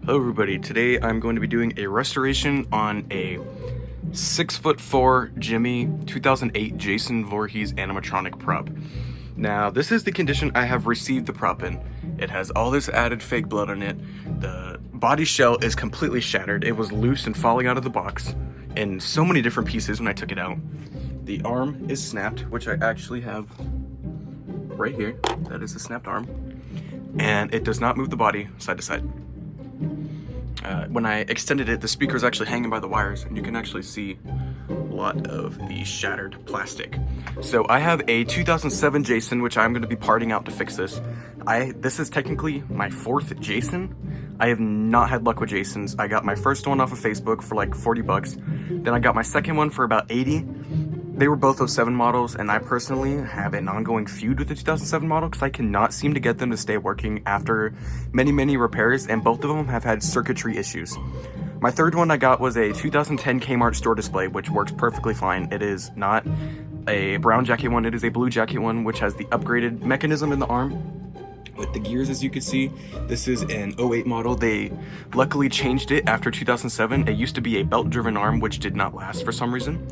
Hello everybody, today I'm going to be doing a restoration on a 6'4" Gemmy 2008 Jason Voorhees animatronic prop. Now this is the condition I have received the prop in. It has all this added fake blood on it. The body shell is completely shattered. It was loose and falling out of the box in so many different pieces when I took it out. The arm is snapped, which I actually have right here. That is a snapped arm. And it does not move the body side to side. When I extended it, the speaker is actually hanging by the wires, and you can actually see a lot of the shattered plastic. So I have a 2007 Jason, which I'm going to be parting out to fix this. This is technically my fourth Jason. I have not had luck with Jasons. I got my first one off of Facebook for like 40 bucks. Then I got my second one for about 80. They were both 07 models, and I personally have an ongoing feud with the 2007 model because I cannot seem to get them to stay working after many repairs, and both of them have had circuitry issues. My third one I got was a 2010 Kmart store display, which works perfectly fine. It is not a brown jacket one, it is a blue jacket one, which has the upgraded mechanism in the arm with the gears. As you can see, this is an 08 model. They luckily changed it after 2007. It used to be a belt driven arm, which did not last for some reason.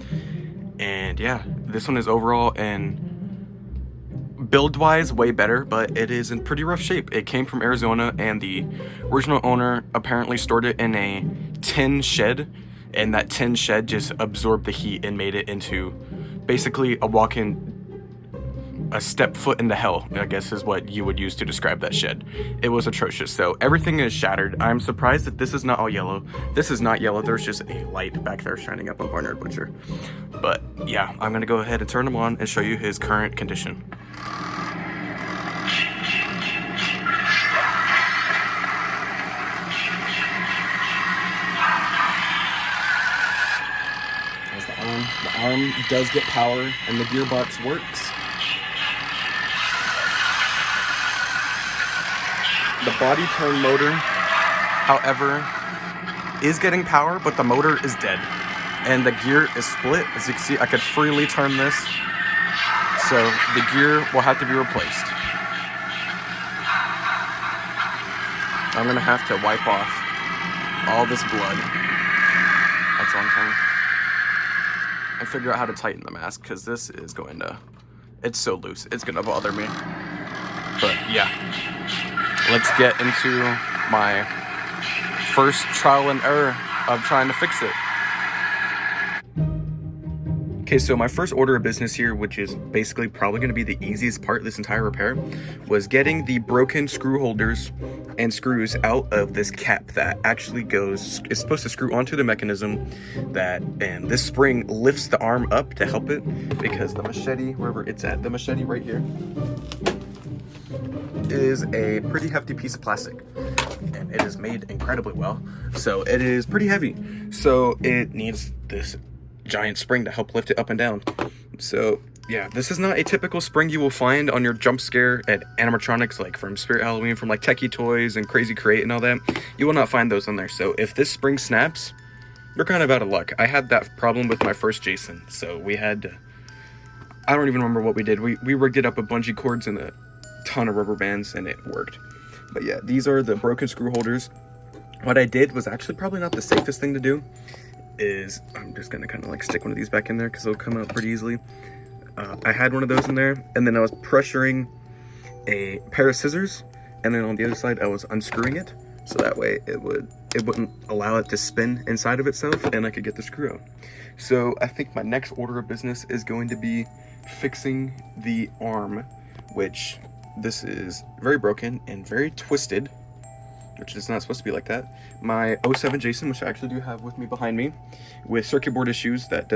And yeah, this one is overall and build-wise way better, but it is in pretty rough shape. It came from Arizona, and the original owner apparently stored it in a tin shed, and that tin shed just absorbed the heat and made it into basically a step foot into hell, I guess is what you would use to describe that shed. It was atrocious. So everything is shattered. I'm surprised that this is not all yellow. This is not yellow. There's just a light back there shining up on Barnyard Butcher. But yeah, I'm gonna go ahead and turn him on and show you his current condition. There's the arm. The arm does get power, and the gearbox works. The body turn motor, however, is getting power, but the motor is dead. And the gear is split. As you can see, I could freely turn this. So the gear will have to be replaced. I'm gonna have to wipe off all this blood that's on here and figure out how to tighten the mask, because this is going to, it's so loose, it's gonna bother me. But yeah. Let's get into my first trial and error of trying to fix it. Okay, so my first order of business here, which is basically probably going to be the easiest part of this entire repair, was getting the broken screw holders and screws out of this cap that actually is supposed to screw onto the mechanism and this spring lifts the arm up to help it, because the machete, wherever it's at, the machete right here, is a pretty hefty piece of plastic, and it is made incredibly well, so it is pretty heavy, so it needs this giant spring to help lift it up and down. So yeah, this is not a typical spring you will find on your jump scare at animatronics, like from Spirit Halloween, from like Techie Toys and Crazy Crate and all that. You will not find those on there. So if this spring snaps, you're kind of out of luck. I had that problem with my first Jason, so we had to, I don't even remember what we did. We rigged it up with bungee cords and a ton of rubber bands, and it worked. But yeah, these are the broken screw holders. What I did was actually probably not the safest thing to do. Is I'm just gonna kind of like stick one of these back in there because it'll come out pretty easily. I had one of those in there, and then I was pressuring a pair of scissors, and then on the other side I was unscrewing it, so that way it wouldn't allow it to spin inside of itself, and I could get the screw out. So I think my next order of business is going to be fixing the arm, which this is very broken and very twisted, which is not supposed to be like that. My 07 Jason, which I actually do have with me behind me, with circuit board issues that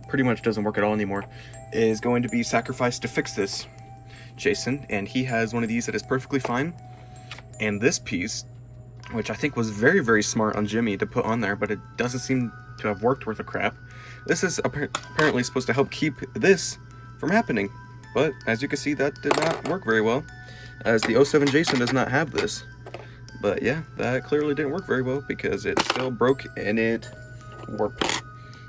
pretty much doesn't work at all anymore, is going to be sacrificed to fix this Jason, and he has one of these that is perfectly fine. And this piece, which I think was very smart on Gemmy to put on there, but it doesn't seem to have worked worth a crap. This is apparently supposed to help keep this from happening, but as you can see, that did not work very well, as the 07 Jason does not have this. But yeah, that clearly didn't work very well, because it still broke and it warped.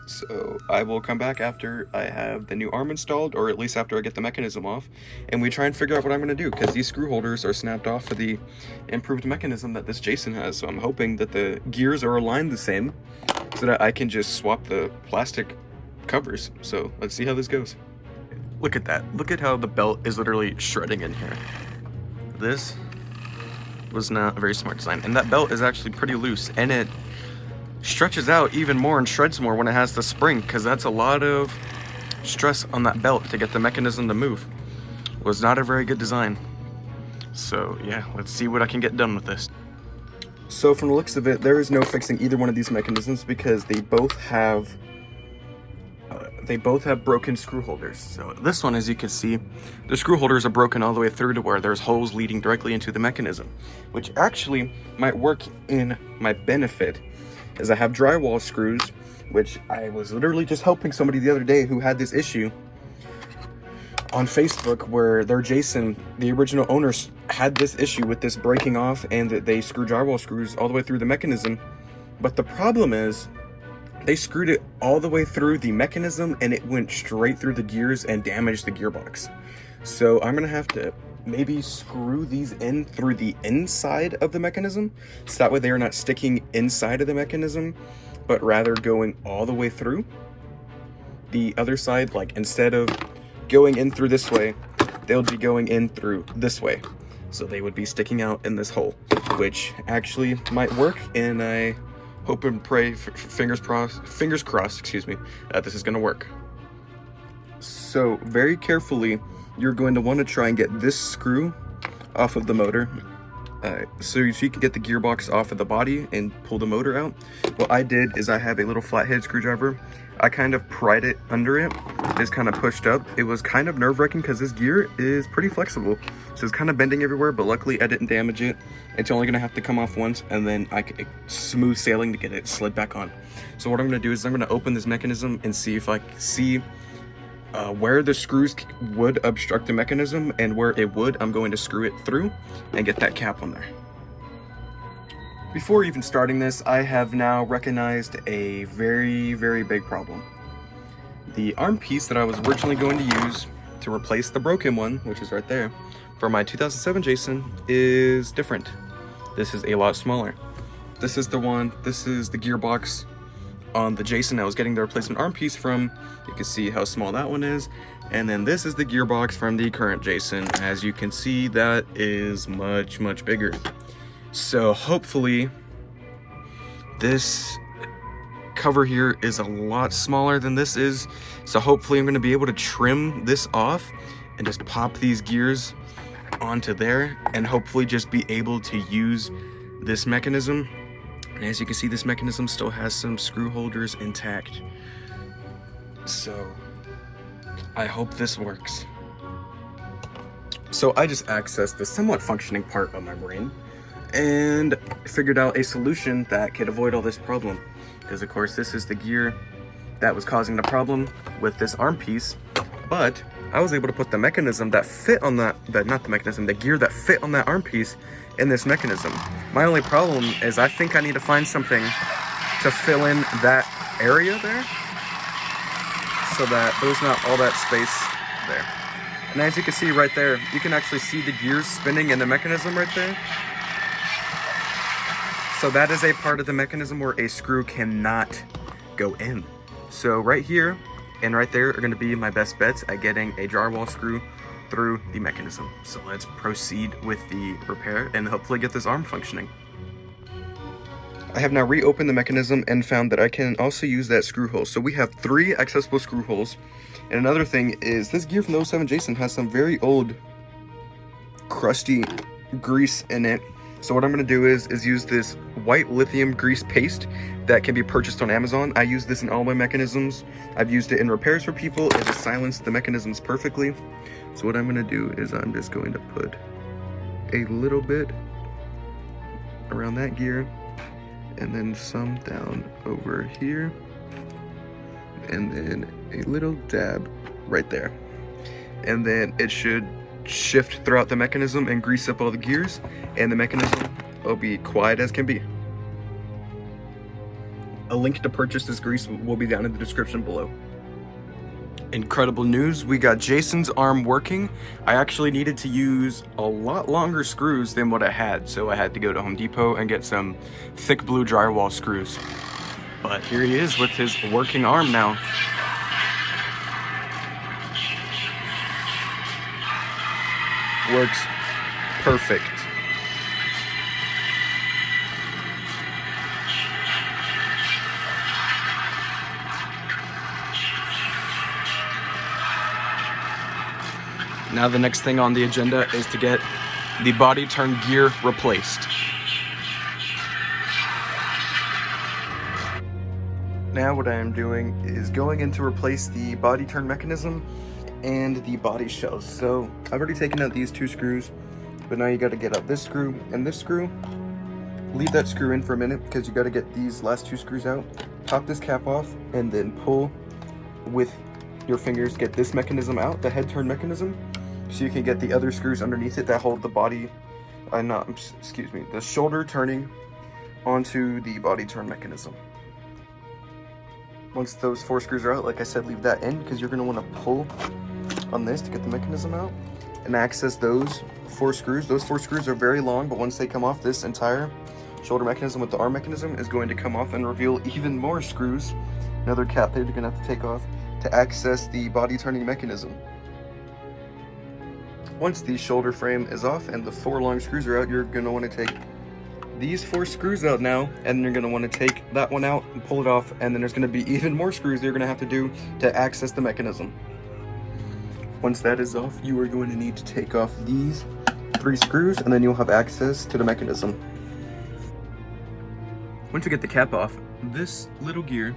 So I will come back after I have the new arm installed, or at least after I get the mechanism off, and we try and figure out what I'm going to do, because these screw holders are snapped off of the improved mechanism that this Jason has. So I'm hoping that the gears are aligned the same so that I can just swap the plastic covers. So let's see how this goes. Look at that. Look at how the belt is literally shredding in here. This was not a very smart design, and that belt is actually pretty loose, and it stretches out even more and shreds more when it has the spring, because that's a lot of stress on that belt to get the mechanism to move. Was not a very good design. So yeah, let's see what I can get done with this. So from the looks of it, there is no fixing either one of these mechanisms because they both have broken screw holders. So this one, as you can see, the screw holders are broken all the way through to where there's holes leading directly into the mechanism, which actually might work in my benefit, as I have drywall screws, which I was literally just helping somebody the other day who had this issue on Facebook, where their Jason, the original owners, had this issue with this breaking off, and that they screw drywall screws all the way through the mechanism. But the problem is, they screwed it all the way through the mechanism and it went straight through the gears and damaged the gearbox. So I'm gonna have to maybe screw these in through the inside of the mechanism, so that way they are not sticking inside of the mechanism, but rather going all the way through the other side. Like, instead of going in through this way, they'll be going in through this way. So they would be sticking out in this hole, which actually might work, and I hope and pray, fingers crossed, excuse me, this is gonna work. So very carefully, you're going to want to try and get this screw off of the motor, so you can get the gearbox off of the body and pull the motor out. What I did is I have a little flathead screwdriver. I kind of pried it under it. It's kind of pushed up. It was kind of nerve-wracking because this gear is pretty flexible, so it's kind of bending everywhere, but luckily I didn't damage it. It's only gonna have to come off once, and then smooth sailing to get it slid back on. So what I'm gonna do is I'm gonna open this mechanism and see if I can see where the screws would obstruct the mechanism, and where it would, I'm going to screw it through and get that cap on there. Before even starting this, I have now recognized a very, very big problem. The arm piece that I was originally going to use to replace the broken one, which is right there, for my 2007 Jason, is different. This is a lot smaller. This is the gearbox on the Jason I was getting the replacement arm piece from. You can see how small that one is. And then this is the gearbox from the current Jason. As you can see, that is much, much bigger. So hopefully this cover here is a lot smaller than this is. So hopefully I'm gonna be able to trim this off and just pop these gears onto there, and hopefully just be able to use this mechanism. And as you can see, this mechanism still has some screw holders intact. So I hope this works. So I just accessed the somewhat functioning part of my brain and figured out a solution that could avoid all this problem. Because of course this is the gear that was causing the problem with this arm piece, but I was able to put the mechanism that fit on the gear that fit on that arm piece in this mechanism. My only problem is I think I need to find something to fill in that area there, so that there's not all that space there. And as you can see right there, you can actually see the gears spinning in the mechanism right there. So that is a part of the mechanism where a screw cannot go in. So right here and right there are going to be my best bets at getting a drywall screw through the mechanism. So let's proceed with the repair and hopefully get this arm functioning. I have now reopened the mechanism and found that I can also use that screw hole. So we have 3 accessible screw holes. And another thing is, this gear from the 07 Jason has some very old crusty grease in it. So what I'm going to do is use this white lithium grease paste that can be purchased on Amazon. I use this in all my mechanisms. I've used it in repairs for people. It just silenced the mechanisms perfectly. So what I'm going to do is I'm just going to put a little bit around that gear, and then some down over here, and then a little dab right there. And then it should shift throughout the mechanism and grease up all the gears, and the mechanism will be quiet as can be. A link to purchase this grease will be down in the description below. Incredible news, we got Jason's arm working. I actually needed to use a lot longer screws than what I had, so I had to go to Home Depot and get some thick blue drywall screws. But here he is with his working arm now. Works perfect. Now the next thing on the agenda is to get the body turn gear replaced. Now what I am doing is going in to replace the body turn mechanism and the body shells. So I've already taken out these 2 screws, but now you got to get out this screw and this screw. Leave that screw in for a minute because you got to get these last 2 screws out. Pop this cap off and then pull with your fingers, get this mechanism out, the head turn mechanism, so you can get the other screws underneath it that hold the body, the shoulder turning onto the body turn mechanism. Once those 4 screws are out, like I said, leave that in because you're going to want to pull on this to get the mechanism out and access those 4 screws. Those 4 screws are very long, but once they come off, this entire shoulder mechanism with the arm mechanism is going to come off and reveal even more screws. Another cap that you're going to have to take off to access the body turning mechanism. Once the shoulder frame is off and the 4 long screws are out, you're going to want to take these 4 screws out now, and you're going to want to take that one out and pull it off, and then there's going to be even more screws that you're going to have to do to access the mechanism. Once that is off, you are going to need to take off these 3 screws, and then you'll have access to the mechanism. Once you get the cap off, this little gear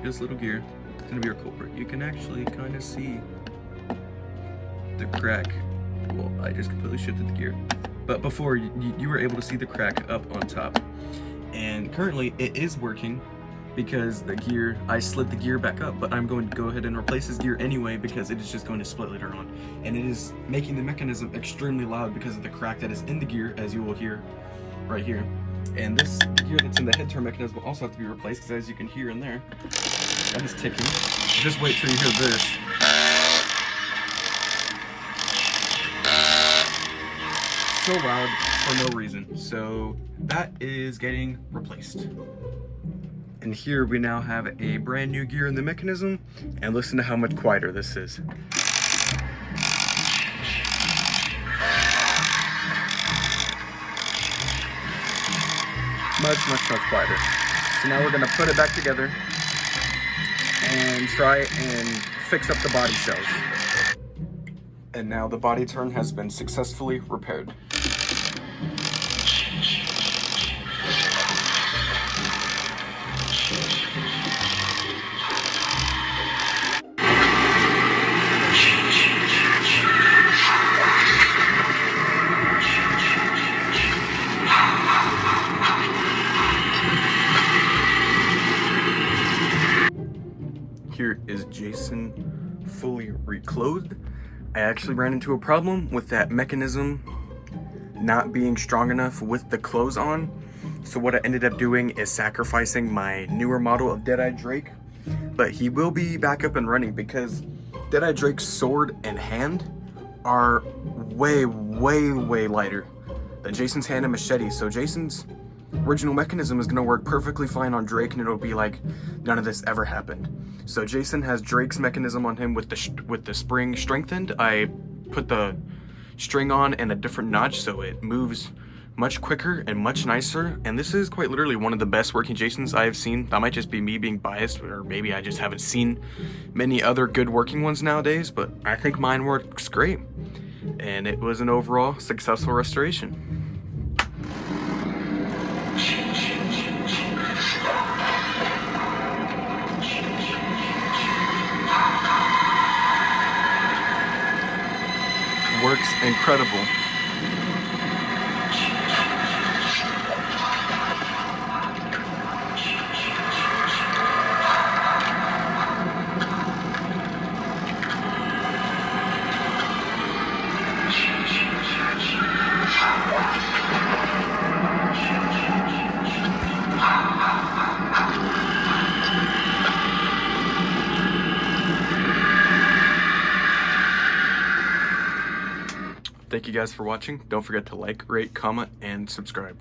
is going to be your culprit. You can actually kind of see the crack. Well, I just completely shifted the gear. But before, you were able to see the crack up on top. And currently, it is working because the gear, I slid the gear back up, but I'm going to go ahead and replace this gear anyway because it is just going to split later on. And it is making the mechanism extremely loud because of the crack that is in the gear, as you will hear right here. And this gear that's in the head turn mechanism will also have to be replaced because, as you can hear in there, that is ticking. Just wait till you hear this. So loud for no reason. So that is getting replaced. And here we now have a brand new gear in the mechanism, and listen to how much quieter this is. Much quieter. So now we're gonna put it back together and try and fix up the body shells. And now the body turn has been successfully repaired. Here is Jason fully reclothed. I actually ran into a problem with that mechanism not being strong enough with the clothes on. So what I ended up doing is sacrificing my newer model of Deadeye Drake. But he will be back up and running because Deadeye Drake's sword and hand are way lighter than Jason's hand and machete. So Jason's original mechanism is gonna work perfectly fine on Drake, and it'll be like none of this ever happened. So Jason has Drake's mechanism on him with the spring strengthened. I put the string on and a different notch so it moves much quicker and much nicer. And this is quite literally one of the best working Jasons I have seen. That might just be me being biased, or maybe I just haven't seen many other good working ones nowadays, but I think mine works great. And it was an overall successful restoration. Works incredible. you guys for watching. Don't forget to like, rate, comment, and subscribe.